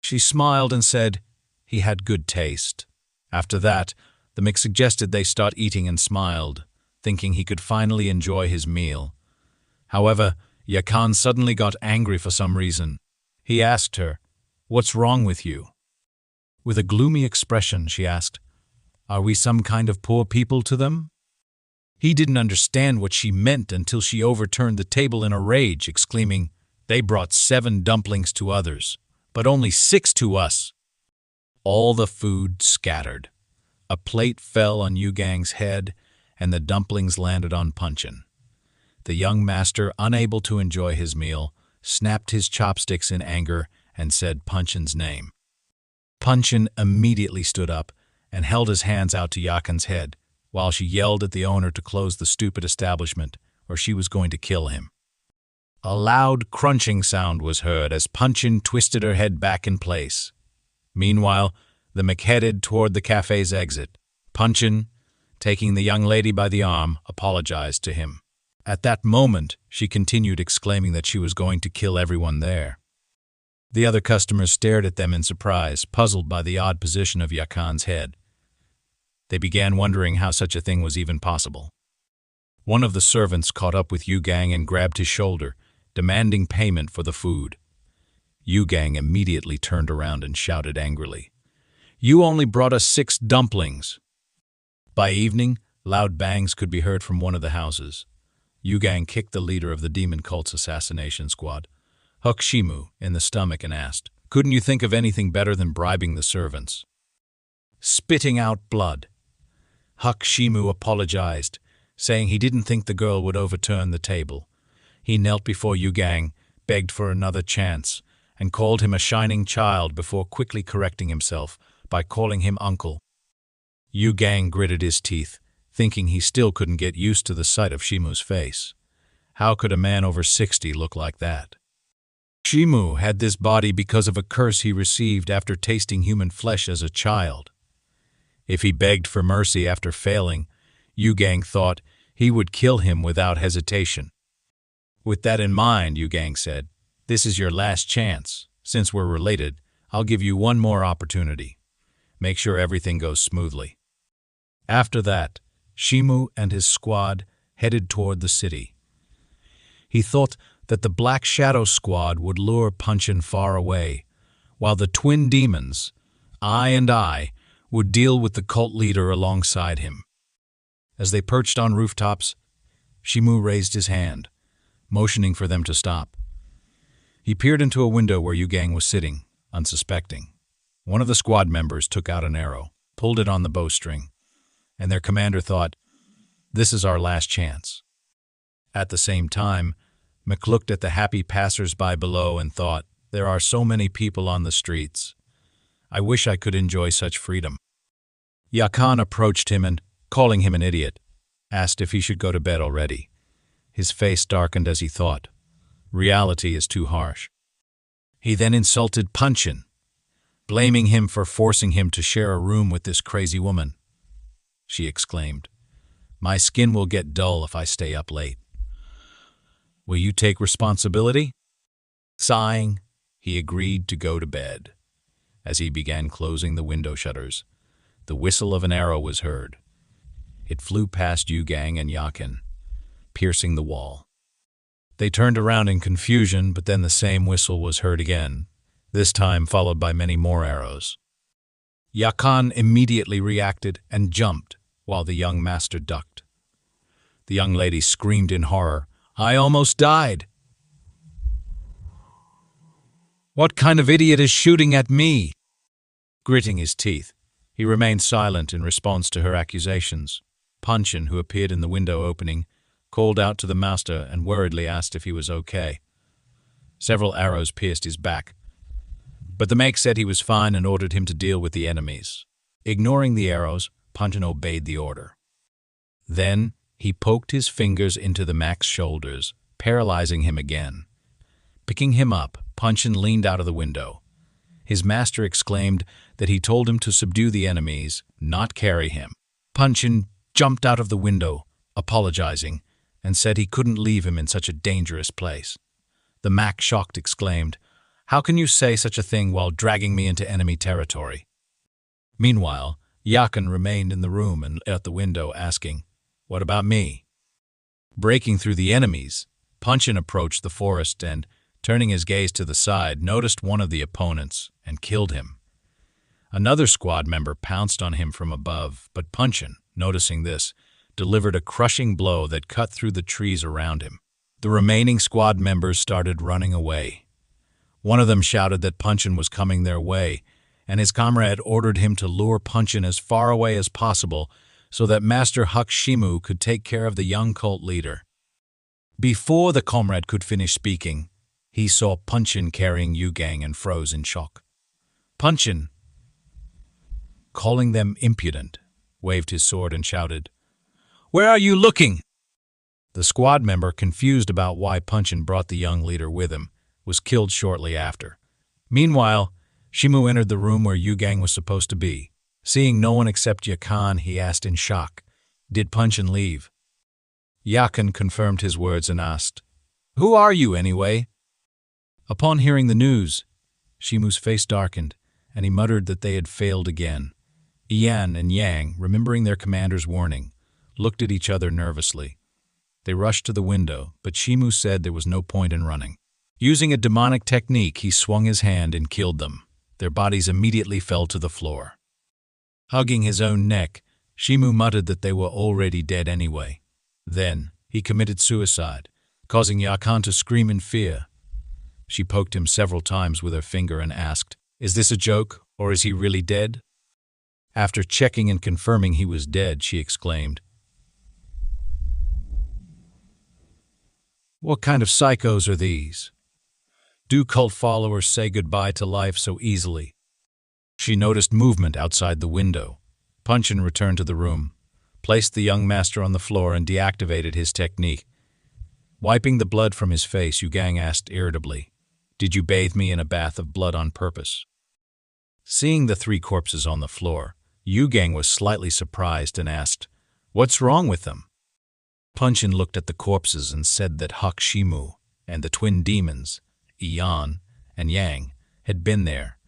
She smiled and said he had good taste. After that, the Mick suggested they start eating and smiled, thinking he could finally enjoy his meal. However, Yakan suddenly got angry for some reason. He asked her, "What's wrong with you?" With a gloomy expression, she asked, "Are we some kind of poor people to them?" He didn't understand what she meant until she overturned the table in a rage, exclaiming, "They brought 7 dumplings to others, but only 6 to us." All the food scattered. A plate fell on Yugong's head, and the dumplings landed on Punchin. The young master, unable to enjoy his meal, snapped his chopsticks in anger and said Punchin's name. Punchin immediately stood up and held his hands out to Yakan's head, while she yelled at the owner to close the stupid establishment, or she was going to kill him. A loud crunching sound was heard as Punchin twisted her head back in place. Meanwhile, the mech headed toward the cafe's exit. Punchin, taking the young lady by the arm, apologized to him. At that moment, she continued exclaiming that she was going to kill everyone there. The other customers stared at them in surprise, puzzled by the odd position of Yakan's head. They began wondering how such a thing was even possible. One of the servants caught up with Yugang and grabbed his shoulder, demanding payment for the food. Yugang immediately turned around and shouted angrily, "You only brought us 6 dumplings!" By evening, loud bangs could be heard from one of the houses. Yugang kicked the leader of the demon cult's assassination squad, Huk Shimu, in the stomach and asked, "Couldn't you think of anything better than bribing the servants?" Spitting out blood, Huk Shimu apologized, saying he didn't think the girl would overturn the table. He knelt before Yugang, begged for another chance, and called him a shining child before quickly correcting himself by calling him uncle. Yugang gritted his teeth, thinking he still couldn't get used to the sight of Shimu's face. How could a man over 60 look like that? Shimu had this body because of a curse he received after tasting human flesh as a child. If he begged for mercy after failing, Yugang thought he would kill him without hesitation. With that in mind, Yugang said, "This is your last chance. Since we're related, I'll give you one more opportunity. Make sure everything goes smoothly." After that, Shimu and his squad headed toward the city. He thought that the Black Shadow squad would lure Punchin far away, while the twin demons, I and I, would deal with the cult leader alongside him. As they perched on rooftops, Shimu raised his hand, motioning for them to stop. He peered into a window where Yugang was sitting, unsuspecting. One of the squad members took out an arrow, pulled it on the bowstring, and their commander thought, "This is our last chance." At the same time, Mc looked at the happy passers-by below and thought, "There are so many people on the streets. I wish I could enjoy such freedom." Yakan approached him and, calling him an idiot, asked if he should go to bed already. His face darkened as he thought, reality is too harsh. He then insulted Punchin, blaming him for forcing him to share a room with this crazy woman. She exclaimed, "My skin will get dull if I stay up late. Will you take responsibility?" Sighing, he agreed to go to bed. As he began closing the window shutters, the whistle of an arrow was heard. It flew past Yugang and Yakan, piercing the wall. They turned around in confusion, but then the same whistle was heard again, this time followed by many more arrows. Yakan immediately reacted and jumped, while the young master ducked. The young lady screamed in horror, "I almost died! What kind of idiot is shooting at me?" Gritting his teeth, he remained silent in response to her accusations. Punchin, who appeared in the window opening, called out to the master and worriedly asked if he was okay. Several arrows pierced his back, but the mage said he was fine and ordered him to deal with the enemies. Ignoring the arrows, Punchin obeyed the order. Then he poked his fingers into the mage's shoulders, paralyzing him again. Picking him up, Punchin leaned out of the window. His master exclaimed that he told him to subdue the enemies, not carry him. Punchin jumped out of the window, apologizing, and said he couldn't leave him in such a dangerous place. The Mac, shocked, exclaimed, "How can you say such a thing while dragging me into enemy territory?" Meanwhile, Yakan remained in the room and at the window asking, "What about me?" Breaking through the enemies, Punchin approached the forest and, turning his gaze to the side, noticed one of the opponents and killed him. Another squad member pounced on him from above, but Punchin, noticing this, delivered a crushing blow that cut through the trees around him. The remaining squad members started running away. One of them shouted that Punchin was coming their way, and his comrade ordered him to lure Punchin as far away as possible so that Master Huk Shimu could take care of the young cult leader. Before the comrade could finish speaking, he saw Punchin carrying Yugang and froze in shock. Punchin, calling them impudent, waved his sword and shouted, "Where are you looking?" The squad member, confused about why Poong Cheon brought the young leader with him, was killed shortly after. Meanwhile, Shimu entered the room where Yugang was supposed to be. Seeing no one except Yakan, he asked in shock, "Did Poong Cheon leave?" Yakan confirmed his words and asked, "Who are you anyway?" Upon hearing the news, Shimu's face darkened, and he muttered that they had failed again. Ian and Yang, remembering their commander's warning, looked at each other nervously. They rushed to the window, but Shimu said there was no point in running. Using a demonic technique, he swung his hand and killed them. Their bodies immediately fell to the floor. Hugging his own neck, Shimu muttered that they were already dead anyway. Then, he committed suicide, causing Yakan to scream in fear. She poked him several times with her finger and asked, "Is this a joke, or is he really dead?" After checking and confirming he was dead, she exclaimed, "What kind of psychos are these? Do cult followers say goodbye to life so easily?" She noticed movement outside the window. Poong Cheon returned to the room, placed the young master on the floor, and deactivated his technique. Wiping the blood from his face, Yugang asked irritably, "Did you bathe me in a bath of blood on purpose?" Seeing the 3 corpses on the floor, Yugang was slightly surprised and asked, "What's wrong with them?" Poong Cheon looked at the corpses and said that Hak Shimu and the twin demons, Ian and Yang, had been there.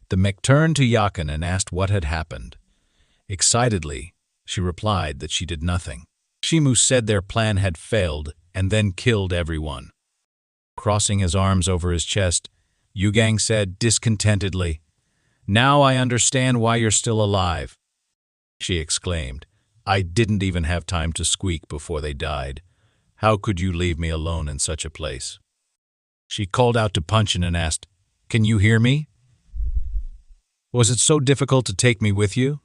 The mech turned to Yakan and asked what had happened. Excitedly, she replied that she did nothing. Shimu said their plan had failed and then killed everyone. Crossing his arms over his chest, Yugang said discontentedly, "Now I understand why you're still alive." She exclaimed, "I didn't even have time to squeak before they died. How could you leave me alone in such a place?" She called out to Poong Cheon and asked, "Can you hear me? Was it so difficult to take me with you?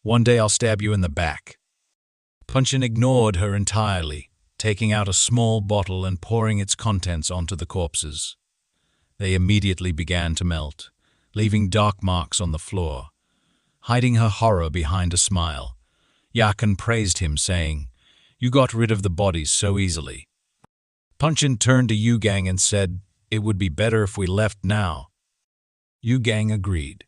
One day I'll stab you in the back." Poong Cheon ignored her entirely, taking out a small bottle and pouring its contents onto the corpses. They immediately began to melt, leaving dark marks on the floor. Hiding her horror behind a smile, Yakan praised him, saying, "You got rid of the bodies so easily." Poong Cheon turned to Yugang and said, "It would be better if we left now." Yugang agreed.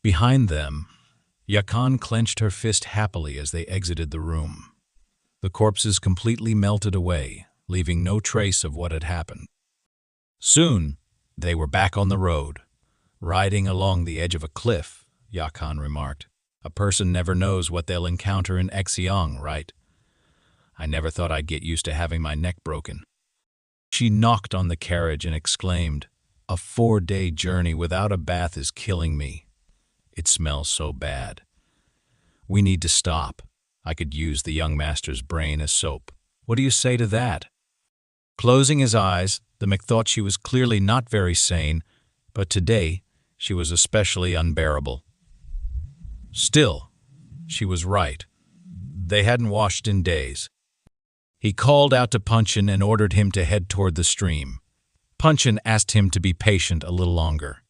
Behind them, Yakan clenched her fist happily as they exited the room. The corpses completely melted away, leaving no trace of what had happened. Soon, they were back on the road. "Riding along the edge of a cliff," Yakan remarked. "A person never knows what they'll encounter in Exiang, right? I never thought I'd get used to having my neck broken." She knocked on the carriage and exclaimed, "A 4-day journey without a bath is killing me. It smells so bad. We need to stop. I could use the young master's brain as soap. What do you say to that?" Closing his eyes, the mech thought she was clearly not very sane, but today she was especially unbearable. Still, she was right. They hadn't washed in days. He called out to Poong Cheon and ordered him to head toward the stream. Poong Cheon asked him to be patient a little longer.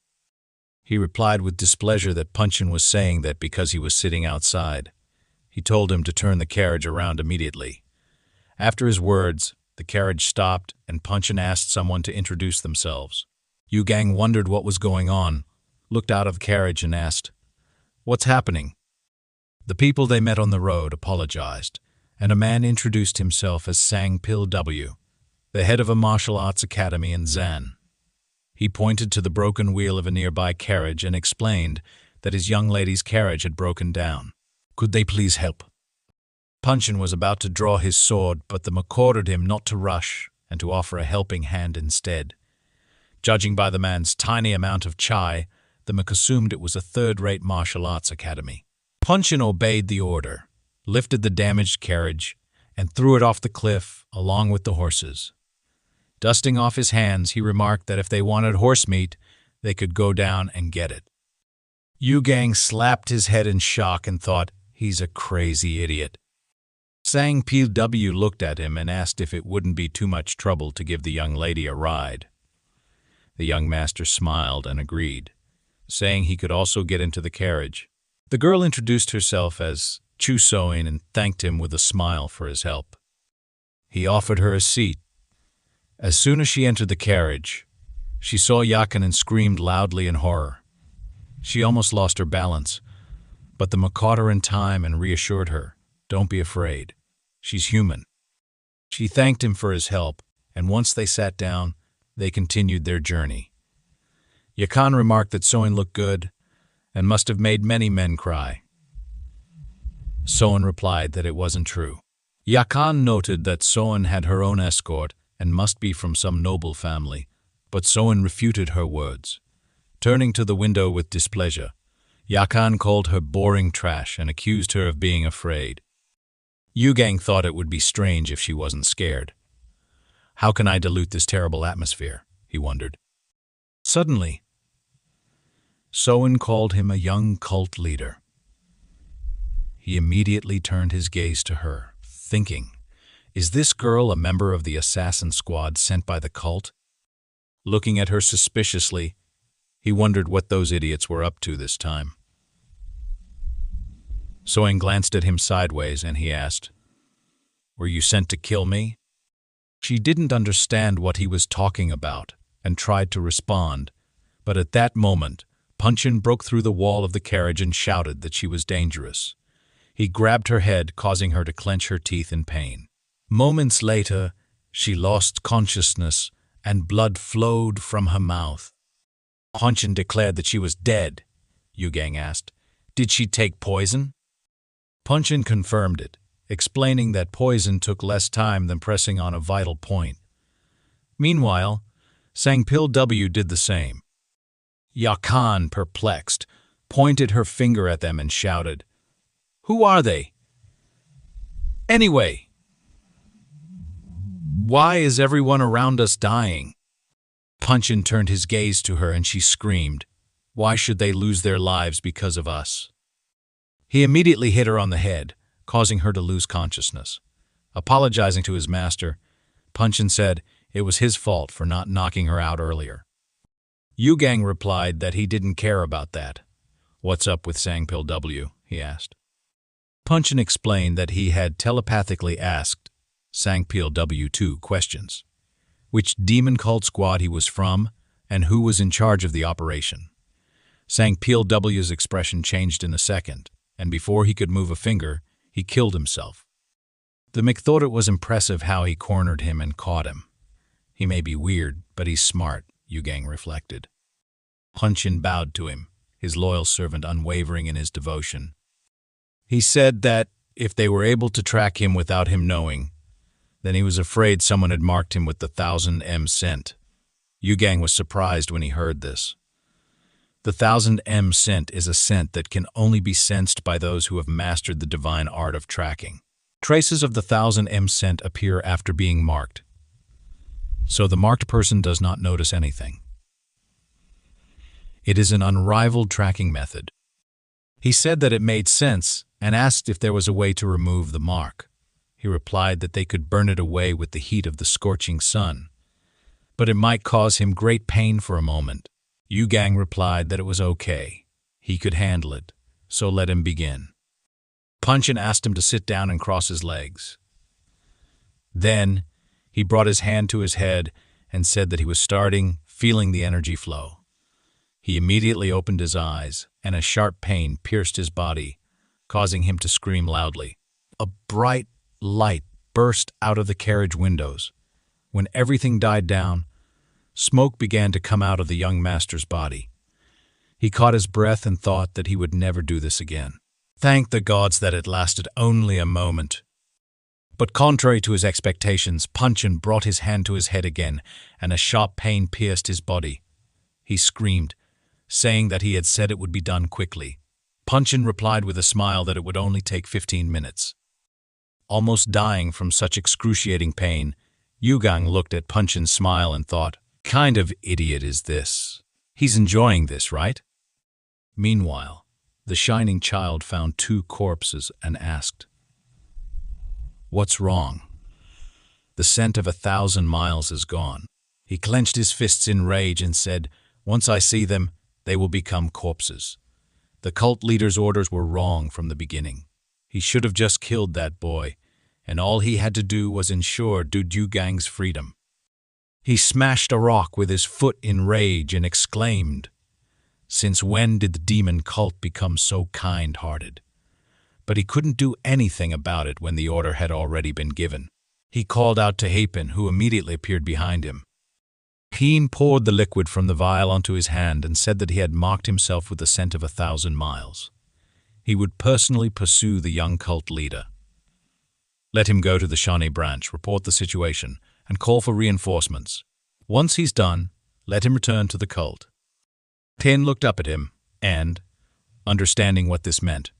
He replied with displeasure that Poong Cheon was saying that because he was sitting outside. He told him to turn the carriage around immediately. After his words, the carriage stopped and Poong Cheon asked someone to introduce themselves. Yugang wondered what was going on, looked out of the carriage and asked, "What's happening?" The people they met on the road apologized, and a man introduced himself as Sang Pil W, the head of a martial arts academy in Zan. He pointed to the broken wheel of a nearby carriage and explained that his young lady's carriage had broken down. Could they please help? Poong Cheon was about to draw his sword, but the mech ordered him not to rush and to offer a helping hand instead. Judging by the man's tiny amount of chai, the mech assumed it was a third-rate martial arts academy. Poong Cheon obeyed the order, lifted the damaged carriage, and threw it off the cliff along with the horses. Dusting off his hands, he remarked that if they wanted horse meat, they could go down and get it. Yugang slapped his head in shock and thought, "He's a crazy idiot." Sang PW looked at him and asked if it wouldn't be too much trouble to give the young lady a ride. The young master smiled and agreed, saying he could also get into the carriage. The girl introduced herself as Chu Soin and thanked him with a smile for his help. He offered her a seat. As soon as she entered the carriage, she saw Yakan and screamed loudly in horror. She almost lost her balance, but the maid caught her in time and reassured her, "Don't be afraid. She's human." She thanked him for his help, and once they sat down, they continued their journey. Yakan remarked that Soin looked good and must have made many men cry. Soin replied that it wasn't true. Yakan noted that Soin had her own escort and must be from some noble family, but Soin refuted her words. Turning to the window with displeasure, Yakan called her boring trash and accused her of being afraid. Yugang thought it would be strange if she wasn't scared. How can I dilute this terrible atmosphere? He wondered. Suddenly, Soin called him a young cult leader. He immediately turned his gaze to her, thinking, is this girl a member of the assassin squad sent by the cult? Looking at her suspiciously, he wondered what those idiots were up to this time. Soin glanced at him sideways and he asked, "Were you sent to kill me?" She didn't understand what he was talking about and tried to respond, but at that moment, Poong Cheon broke through the wall of the carriage and shouted that she was dangerous. He grabbed her head, causing her to clench her teeth in pain. Moments later, she lost consciousness and blood flowed from her mouth. Poong Cheon declared that she was dead. Yugang asked, "Did she take poison?" Poong Cheon confirmed it, explaining that poison took less time than pressing on a vital point. Meanwhile, Sangpil W did the same. Yakan, perplexed, pointed her finger at them and shouted, "Who are they? Anyway, why is everyone around us dying?" Poong Cheon turned his gaze to her and she screamed, "Why should they lose their lives because of us?" He immediately hit her on the head, causing her to lose consciousness. Apologizing to his master, Poong Cheon said it was his fault for not knocking her out earlier. Yugang replied that he didn't care about that. "What's up with Sangpil W?" he asked. Poong Cheon explained that he had telepathically asked Sangpil W 2 questions: which demon cult squad he was from and who was in charge of the operation. Sangpil W's expression changed in a second, and before he could move a finger, he killed himself. The Mick thought it was impressive how he cornered him and caught him. He may be weird, but he's smart, Yugang reflected. Poong Cheon bowed to him, his loyal servant unwavering in his devotion. He said that if they were able to track him without him knowing, then he was afraid someone had marked him with the 1000M scent. Yugang was surprised when he heard this. The 1000M scent is a scent that can only be sensed by those who have mastered the divine art of tracking. Traces of the 1000M scent appear after being marked, so the marked person does not notice anything. It is an unrivaled tracking method. He said that it made sense and asked if there was a way to remove the mark. He replied that they could burn it away with the heat of the scorching sun, but it might cause him great pain for a moment. Yugang replied that it was okay. He could handle it, so let him begin. Poong Cheon asked him to sit down and cross his legs. Then, he brought his hand to his head and said that he was feeling the energy flow. He immediately opened his eyes, and a sharp pain pierced his body, causing him to scream loudly. A bright light burst out of the carriage windows. When everything died down, smoke began to come out of the young master's body. He caught his breath and thought that he would never do this again. Thank the gods that it lasted only a moment. But contrary to his expectations, Poong Cheon brought his hand to his head again, and a sharp pain pierced his body. He screamed, saying that he had said it would be done quickly. Poong Cheon replied with a smile that it would only take 15 minutes. Almost dying from such excruciating pain, Yugang looked at Poong Cheon's smile and thought, "Kind of idiot is this? He's enjoying this, right?" Meanwhile, the shining child found 2 corpses and asked, "What's wrong?" "The scent of 1,000 miles is gone." He clenched his fists in rage and said, "Once I see them, they will become corpses. The cult leader's orders were wrong from the beginning. He should have just killed that boy, and all he had to do was ensure Du Gang's freedom. He smashed a rock with his foot in rage and exclaimed, "Since when did the demon cult become so kind-hearted?" But he couldn't do anything about it when the order had already been given. He called out to Hapin, who immediately appeared behind him. Heen poured the liquid from the vial onto his hand and said that he had marked himself with the scent of 1,000 miles. He would personally pursue the young cult leader. Let him go to the Shawnee branch, report the situation, and call for reinforcements. Once he's done, let him return to the cult. Tin looked up at him and, understanding what this meant,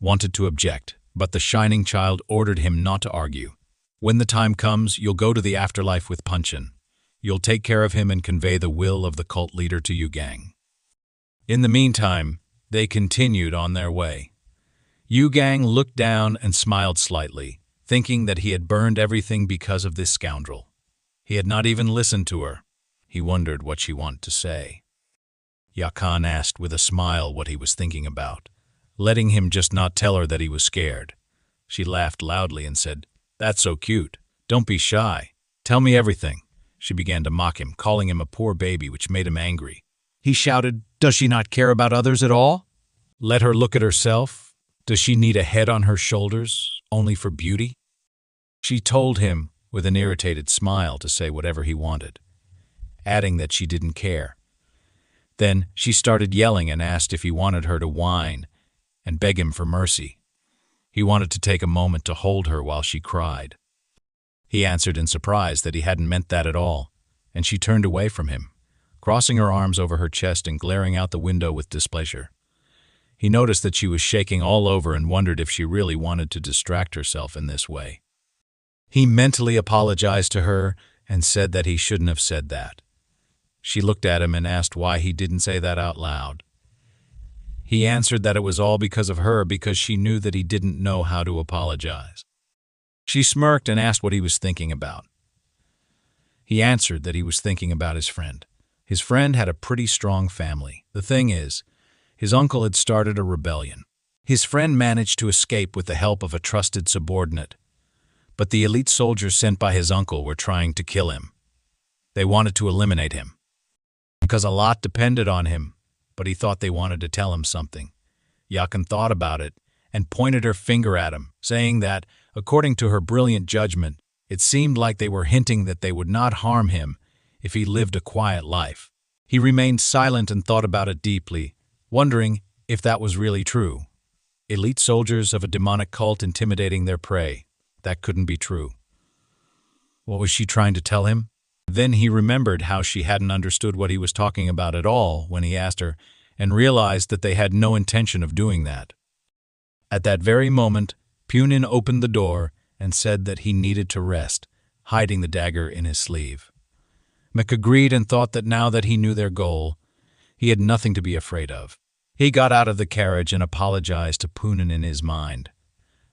wanted to object, but the Shining Child ordered him not to argue. When the time comes, you'll go to the afterlife with Puncheon. You'll take care of him and convey the will of the cult leader to Yu Gang. In the meantime, they continued on their way. Yu Gang looked down and smiled slightly, thinking that he had burned everything because of this scoundrel. He had not even listened to her. He wondered what she wanted to say. Yakan asked with a smile what he was thinking about, letting him just not tell her that he was scared. She laughed loudly and said, "That's so cute. Don't be shy. Tell me everything." She began to mock him, calling him a poor baby, which made him angry. He shouted, "Does she not care about others at all? Let her look at herself. Does she need a head on her shoulders only for beauty?" She told him, with an irritated smile, to say whatever he wanted, adding that she didn't care. Then she started yelling and asked if he wanted her to whine and beg him for mercy. He wanted to take a moment to hold her while she cried. He answered in surprise that he hadn't meant that at all, and she turned away from him, crossing her arms over her chest and glaring out the window with displeasure. He noticed that she was shaking all over and wondered if she really wanted to distract herself in this way. He mentally apologized to her and said that he shouldn't have said that. She looked at him and asked why he didn't say that out loud. He answered that it was all because of her, because she knew that he didn't know how to apologize. She smirked and asked what he was thinking about. He answered that he was thinking about his friend. His friend had a pretty strong family. The thing is, his uncle had started a rebellion. His friend managed to escape with the help of a trusted subordinate, but the elite soldiers sent by his uncle were trying to kill him. They wanted to eliminate him, because a lot depended on him, but he thought they wanted to tell him something. Yakan thought about it and pointed her finger at him, saying that, according to her brilliant judgment, it seemed like they were hinting that they would not harm him if he lived a quiet life. He remained silent and thought about it deeply, wondering if that was really true. Elite soldiers of a demonic cult intimidating their prey. That couldn't be true. What was she trying to tell him? Then he remembered how she hadn't understood what he was talking about at all when he asked her, and realized that they had no intention of doing that. At that very moment, Punin opened the door and said that he needed to rest, hiding the dagger in his sleeve. Mick agreed and thought that now that he knew their goal, he had nothing to be afraid of. He got out of the carriage and apologized to Punin in his mind,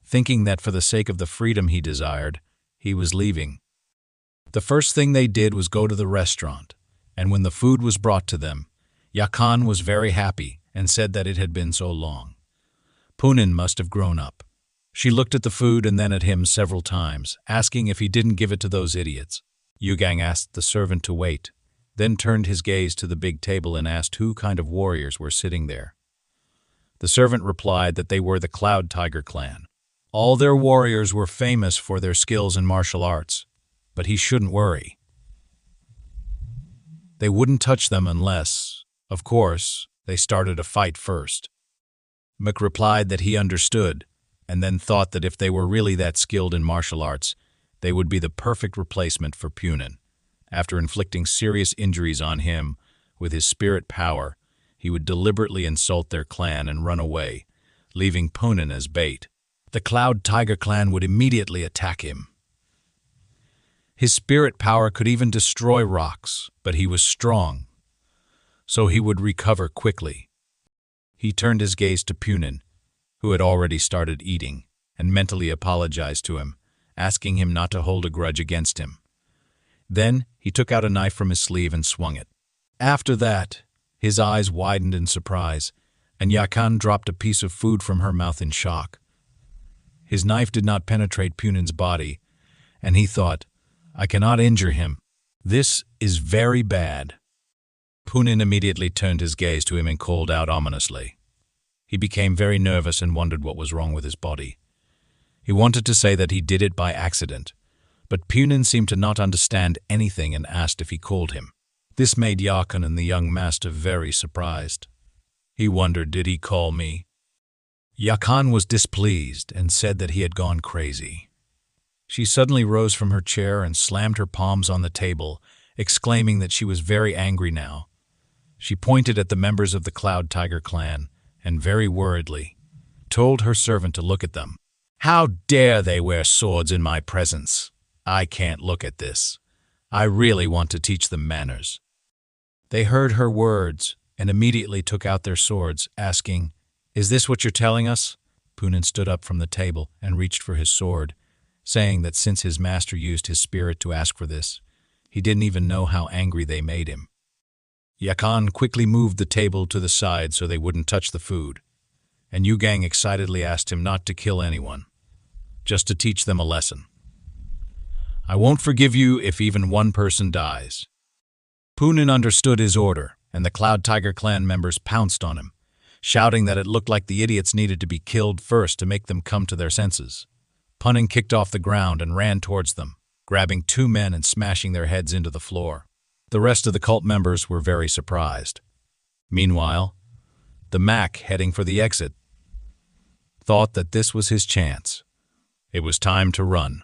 thinking that for the sake of the freedom he desired, he was leaving. The first thing they did was go to the restaurant, and when the food was brought to them, Yakan was very happy and said that it had been so long. Punin must have grown up. She looked at the food and then at him several times, asking if he didn't give it to those idiots. Yu Gang asked the servant to wait, then turned his gaze to the big table and asked who kind of warriors were sitting there. The servant replied that they were the Cloud Tiger clan. All their warriors were famous for their skills in martial arts, but he shouldn't worry. They wouldn't touch them unless, of course, they started a fight first. Mick replied that he understood, and then thought that if they were really that skilled in martial arts, they would be the perfect replacement for Punin. After inflicting serious injuries on him with his spirit power, he would deliberately insult their clan and run away, leaving Punin as bait. The Cloud Tiger clan would immediately attack him. His spirit power could even destroy rocks, but he was strong, so he would recover quickly. He turned his gaze to Punin, who had already started eating, and mentally apologized to him, asking him not to hold a grudge against him. Then he took out a knife from his sleeve and swung it. After that, his eyes widened in surprise, and Yakan dropped a piece of food from her mouth in shock. His knife did not penetrate Punen's body, and he thought, I cannot injure him. This is very bad. Punen immediately turned his gaze to him and called out ominously. He became very nervous and wondered what was wrong with his body. He wanted to say that he did it by accident, but Punen seemed to not understand anything and asked if he called him. This made Yakun and the young master very surprised. He wondered, did he call me? Yakun was displeased and said that he had gone crazy. She suddenly rose from her chair and slammed her palms on the table, exclaiming that she was very angry now. She pointed at the members of the Cloud Tiger clan and very worriedly told her servant to look at them. How dare they wear swords in my presence? I can't look at this. I really want to teach them manners. They heard her words and immediately took out their swords, asking, Is this what you're telling us? Punen stood up from the table and reached for his sword, saying that since his master used his spirit to ask for this, he didn't even know how angry they made him. Yakun quickly moved the table to the side so they wouldn't touch the food, and Yugang excitedly asked him not to kill anyone, just to teach them a lesson. I won't forgive you if even one person dies. Punen understood his order, and the Cloud Tiger clan members pounced on him, shouting that it looked like the idiots needed to be killed first to make them come to their senses. Punen kicked off the ground and ran towards them, grabbing 2 men and smashing their heads into the floor. The rest of the cult members were very surprised. Meanwhile, the Mac, heading for the exit, thought that this was his chance. It was time to run.